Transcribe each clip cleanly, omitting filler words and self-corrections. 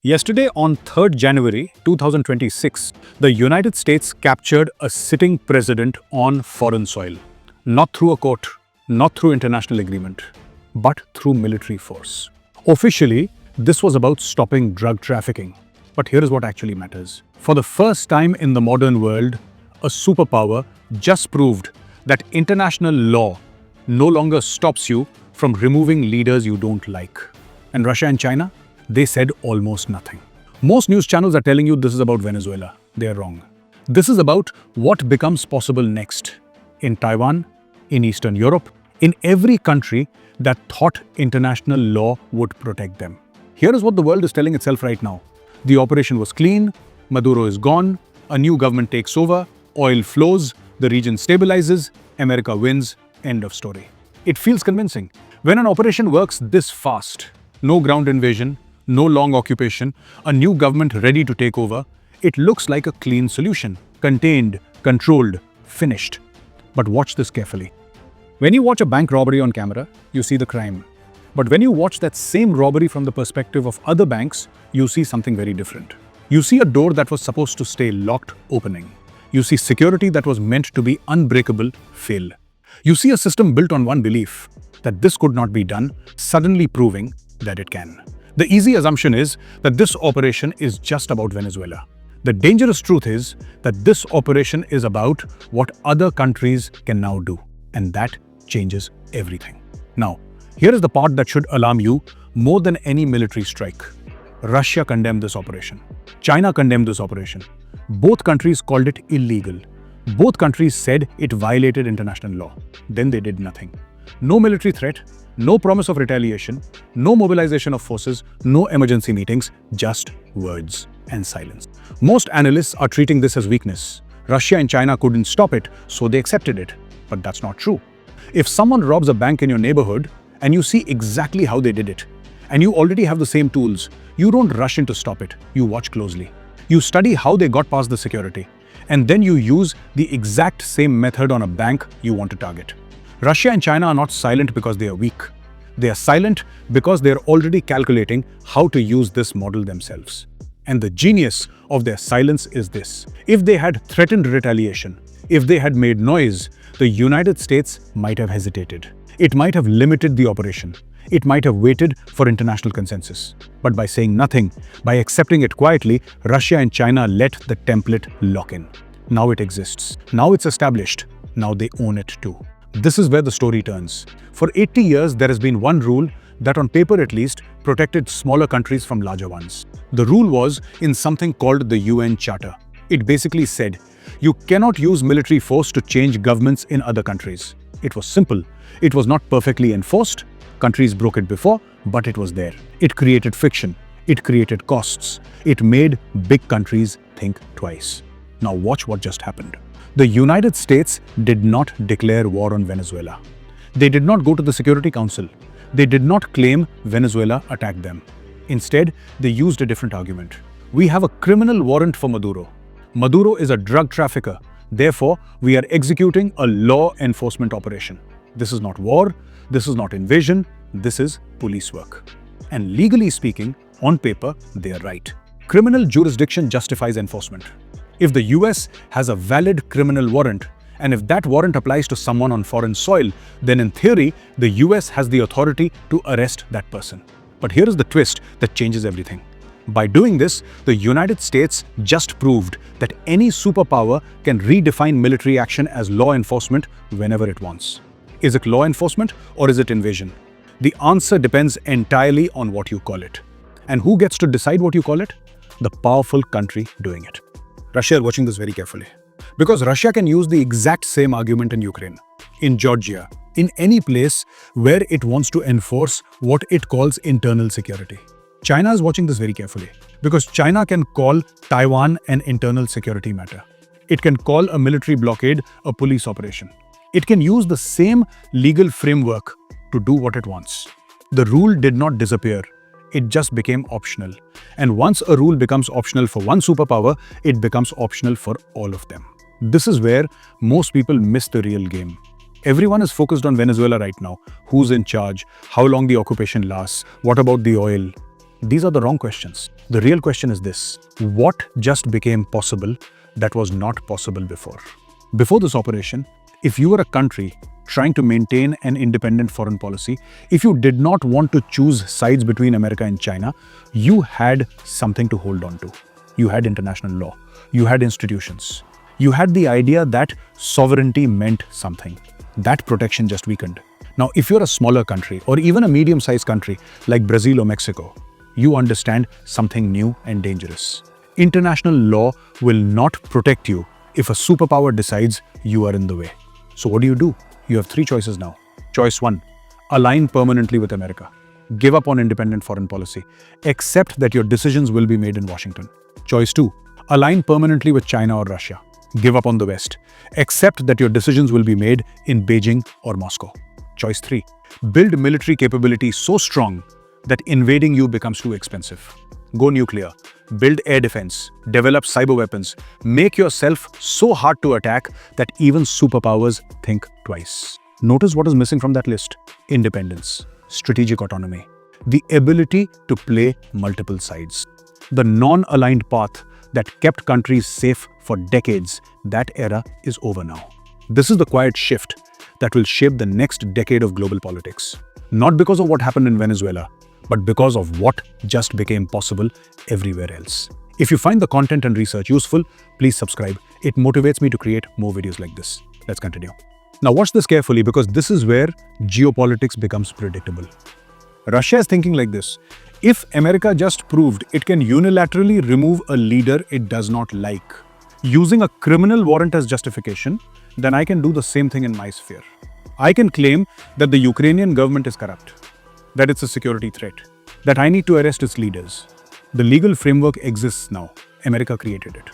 Yesterday, on 3rd January 2026, the United States captured a sitting president on foreign soil. Not through a court, not through international agreement, but through military force. Officially, this was about stopping drug trafficking. But here is what actually matters. For the first time in the modern world, a superpower just proved that international law no longer stops you from removing leaders you don't like. And Russia and China? They said almost nothing. Most news channels are telling you this is about Venezuela. They are wrong. This is about what becomes possible next in Taiwan, in Eastern Europe, in every country that thought international law would protect them. Here is what the world is telling itself right now. The operation was clean, Maduro is gone, a new government takes over, oil flows, the region stabilizes, America wins, end of story. It feels convincing. When an operation works this fast, no ground invasion, no long occupation, a new government ready to take over, it looks like a clean solution. Contained, controlled, finished. But watch this carefully. When you watch a bank robbery on camera, you see the crime. But when you watch that same robbery from the perspective of other banks, you see something very different. You see a door that was supposed to stay locked opening. You see security that was meant to be unbreakable fail. You see a system built on one belief, that this could not be done, suddenly proving that it can. The easy assumption is that this operation is just about Venezuela. The dangerous truth is that this operation is about what other countries can now do, and that changes everything. Now, here is the part that should alarm you more than any military strike. Russia condemned this operation. China condemned this operation. Both countries called it illegal. Both countries said it violated international law. Then they did nothing. No military threat, no promise of retaliation, no mobilization of forces, no emergency meetings, just words and silence. Most analysts are treating this as weakness. Russia and China couldn't stop it, so they accepted it. But that's not true. If someone robs a bank in your neighborhood and you see exactly how they did it, and you already have the same tools, you don't rush in to stop it. You watch closely. You study how they got past the security, and then you use the exact same method on a bank you want to target. Russia and China are not silent because they are weak. They are silent because they are already calculating how to use this model themselves. And the genius of their silence is this. If they had threatened retaliation, if they had made noise, the United States might have hesitated. It might have limited the operation. It might have waited for international consensus. But by saying nothing, by accepting it quietly, Russia and China let the template lock in. Now it exists. Now it's established. Now they own it too. This is where the story turns. For 80 years, there has been one rule that, on paper at least, protected smaller countries from larger ones. The rule was in something called the UN Charter. It basically said, you cannot use military force to change governments in other countries. It was simple. It was not perfectly enforced. Countries broke it before, but it was there. It created friction. It created costs. It made big countries think twice. Now watch what just happened. The United States did not declare war on Venezuela. They did not go to the Security Council. They did not claim Venezuela attacked them. Instead, they used a different argument. We have a criminal warrant for Maduro. Maduro is a drug trafficker. Therefore, we are executing a law enforcement operation. This is not war. This is not invasion. This is police work. And legally speaking, on paper, they are right. Criminal jurisdiction justifies enforcement. If the US has a valid criminal warrant, and if that warrant applies to someone on foreign soil, then in theory, the US has the authority to arrest that person. But here is the twist that changes everything. By doing this, the United States just proved that any superpower can redefine military action as law enforcement whenever it wants. Is it law enforcement or is it invasion? The answer depends entirely on what you call it. And who gets to decide what you call it? The powerful country doing it. Russia is watching this very carefully. Because Russia can use the exact same argument in Ukraine, in Georgia, in any place where it wants to enforce what it calls internal security. China is watching this very carefully. Because China can call Taiwan an internal security matter. It can call a military blockade a police operation. It can use the same legal framework to do what it wants. The rule did not disappear. It just became optional. And once a rule becomes optional for one superpower, it becomes optional for all of them. This is where most people miss the real game. Everyone is focused on Venezuela right now. Who's in charge? How long the occupation lasts? What about the oil? These are the wrong questions. The real question is this: what just became possible that was not possible before? Before this operation, if you were a country trying to maintain an independent foreign policy, if you did not want to choose sides between America and China, you had something to hold on to. You had international law. You had institutions. You had the idea that sovereignty meant something. That protection just weakened. Now, if you're a smaller country or even a medium-sized country like Brazil or Mexico, you understand something new and dangerous. International law will not protect you if a superpower decides you are in the way. So what do? You have three choices now. Choice 1, align permanently with America. Give up on independent foreign policy. Accept that your decisions will be made in Washington. Choice 2, align permanently with China or Russia. Give up on the West. Accept that your decisions will be made in Beijing or Moscow. Choice 3, build military capability so strong that invading you becomes too expensive. Go nuclear, build air defense, develop cyber weapons, make yourself so hard to attack that even superpowers think twice. Notice what is missing from that list: independence, strategic autonomy, the ability to play multiple sides. The non-aligned path that kept countries safe for decades, that era is over now. This is the quiet shift that will shape the next decade of global politics. Not because of what happened in Venezuela, but because of what just became possible everywhere else. If you find the content and research useful, please subscribe. It motivates me to create more videos like this. Let's continue. Now watch this carefully, because this is where geopolitics becomes predictable. Russia is thinking like this: if America just proved it can unilaterally remove a leader it does not like, using a criminal warrant as justification, then I can do the same thing in my sphere. I can claim that the Ukrainian government is corrupt, that it's a security threat, that I need to arrest its leaders. The legal framework exists now. America created it.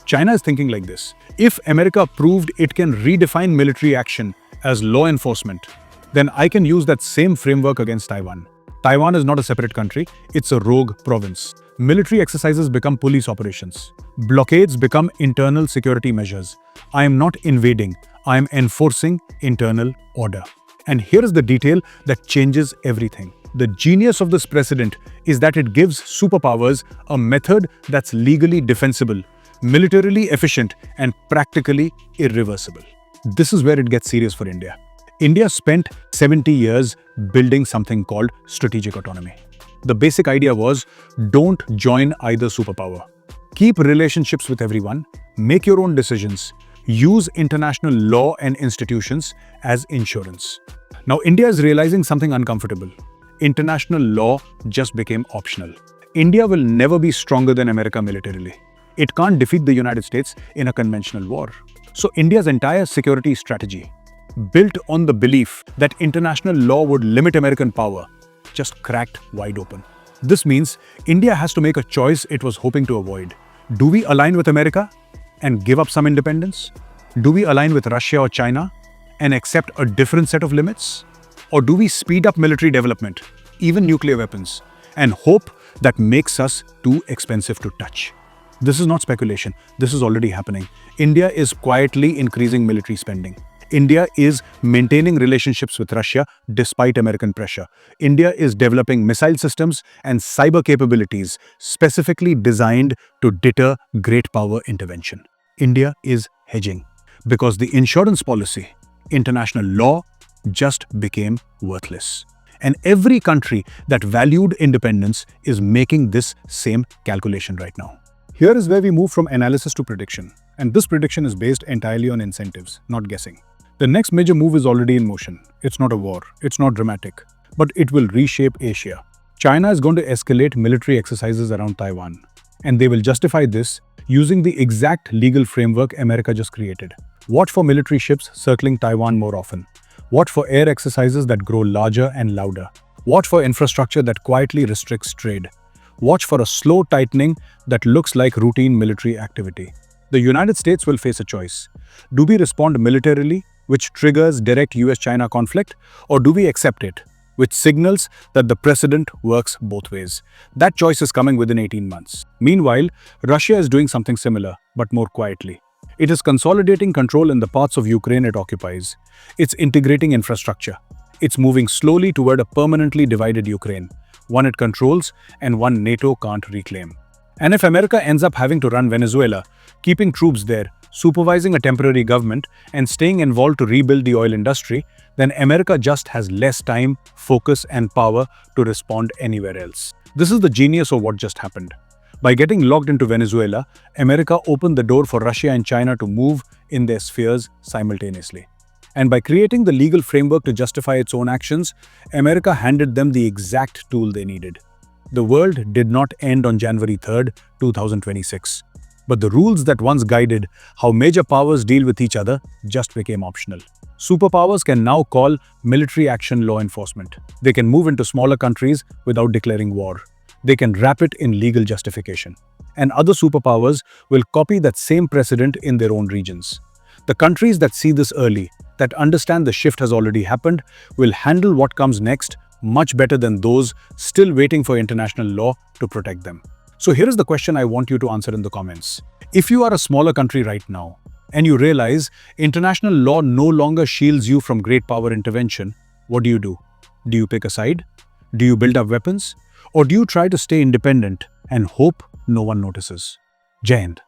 China is thinking like this: if America proved it can redefine military action as law enforcement, then I can use that same framework against Taiwan. Taiwan is not a separate country, it's a rogue province. Military exercises become police operations. Blockades become internal security measures. I am not invading, I am enforcing internal order. And here is the detail that changes everything. The genius of this precedent is that it gives superpowers a method that's legally defensible, militarily efficient, and practically irreversible. This is where it gets serious for India. India spent 70 years building something called strategic autonomy. The basic idea was, don't join either superpower. Keep relationships with everyone, make your own decisions, use international law and institutions as insurance. Now India is realizing something uncomfortable. International law just became optional. India will never be stronger than America militarily. It can't defeat the United States in a conventional war. So India's entire security strategy, built on the belief that international law would limit American power, just cracked wide open. This means India has to make a choice it was hoping to avoid. Do we align with America and give up some independence? Do we align with Russia or China and accept a different set of limits? Or do we speed up military development, even nuclear weapons, and hope that makes us too expensive to touch? This is not speculation, this is already happening. India is quietly increasing military spending. India is maintaining relationships with Russia despite American pressure. India is developing missile systems and cyber capabilities specifically designed to deter great power intervention. India is hedging because the insurance policy, international law, just became worthless. And every country that valued independence is making this same calculation right now. Here is where we move from analysis to prediction. And this prediction is based entirely on incentives, not guessing. The next major move is already in motion. It's not a war, it's not dramatic, but it will reshape Asia. China is going to escalate military exercises around Taiwan, and they will justify this using the exact legal framework America just created. Watch for military ships circling Taiwan more often. Watch for air exercises that grow larger and louder. Watch for infrastructure that quietly restricts trade. Watch for a slow tightening that looks like routine military activity. The United States will face a choice. Do we respond militarily, which triggers direct US-China conflict, or do we accept it, which signals that the precedent works both ways? That choice is coming within 18 months. Meanwhile, Russia is doing something similar, but more quietly. It is consolidating control in the parts of Ukraine it occupies. It's integrating infrastructure. It's moving slowly toward a permanently divided Ukraine, one it controls, and one NATO can't reclaim. And if America ends up having to run Venezuela, keeping troops there, supervising a temporary government, and staying involved to rebuild the oil industry, then America just has less time, focus, and power to respond anywhere else. This is the genius of what just happened. By getting locked into Venezuela, America opened the door for Russia and China to move in their spheres simultaneously. And by creating the legal framework to justify its own actions, America handed them the exact tool they needed. The world did not end on January 3rd, 2026. But the rules that once guided how major powers deal with each other just became optional. Superpowers can now call military action law enforcement. They can move into smaller countries without declaring war. They can wrap it in legal justification. And other superpowers will copy that same precedent in their own regions. The countries that see this early, that understand the shift has already happened, will handle what comes next much better than those still waiting for international law to protect them. So here is the question I want you to answer in the comments. If you are a smaller country right now, and you realize international law no longer shields you from great power intervention, what do you do? Do you pick a side? Do you build up weapons? Or do you try to stay independent and hope no one notices? Jai Hind.